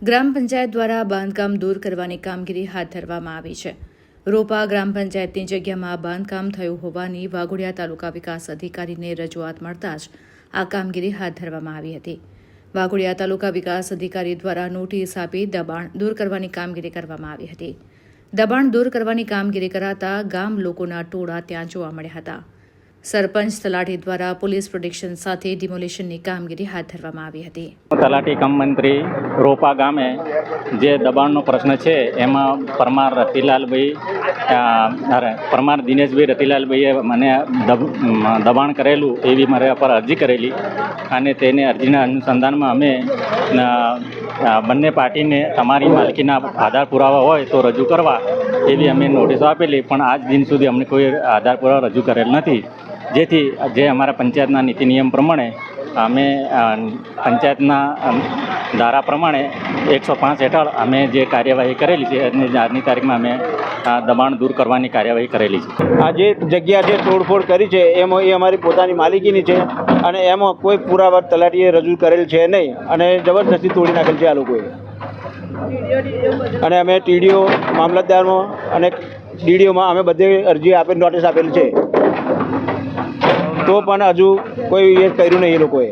ગ્રામ પંચાયત દ્વારા બાંધકામ દૂર કરવાની કામગીરી હાથ ધરવામાં આવી છે. રોપા ગ્રામ પંચાયતની જગ્યામાં બાંધકામ થયું હોવાની વાઘોડિયા તાલુકા વિકાસ અધિકારીને રજૂઆત મળતા જ આ કામગીરી હાથ ધરવામાં આવી હતી. વાઘોડિયા તાલુકા વિકાસ અધિકારી દ્વારા નોટિસ આપી દબાણ દૂર કરવાની કામગીરી કરવામાં આવી હતી. દબાણ દૂર કરવાની કામગીરી કરાતા ગામ લોકોના ટોળા ત્યાં જોવા મળ્યા હતા. સરપંચ તલાટી દ્વારા પોલીસ પ્રોટેક્શન સાથે ડિમોલિશનની કામગીરી હાથ ધરવામાં આવી હતી. તલાટી કમ મંત્રી રોપા ગામે જે દબાણનો પ્રશ્ન છે એમાં પરમાર દિનેશભાઈ રતિલાલભાઈએ મને દબાણ કરેલું એવી મારા પર અરજી કરેલી અને તેને અરજીના અનુસંધાનમાં અમે બંને પાર્ટીને તમારી માલિકીના આધાર પુરાવા હોય તો રજૂ કરવા એવી અમે નોટિસો આપેલી, પણ આજ દિન સુધી અમને કોઈ આધાર પુરાવા રજૂ કરેલ નથી. જેથી જે અમારા પંચાયતના નીતિ નિયમ પ્રમાણે અમે પંચાયતના ધારા પ્રમાણે 105 હેઠળ અમે જે કાર્યવાહી કરેલી છે અને આજની તારીખમાં અમે દબાણ દૂર કરવાની કાર્યવાહી કરેલી છે. આ જે જગ્યા જે તોડફોડ કરી છે એમાં એ અમારી પોતાની માલિકીની છે અને એમાં કોઈ પુરાવા તલાટીએ રજૂ કરેલ છે નહીં અને જબરદસ્તી તોડી નાખેલ છે આ લોકોએ. અને અમે ટીડીઓ મામલતદારમાં અને ડીડીઓમાં અમે બધે અરજી આપી નોટિસ આપેલી છે, તો પણ હજુ કોઈ એ કર્યું નહીં એ લોકોએ.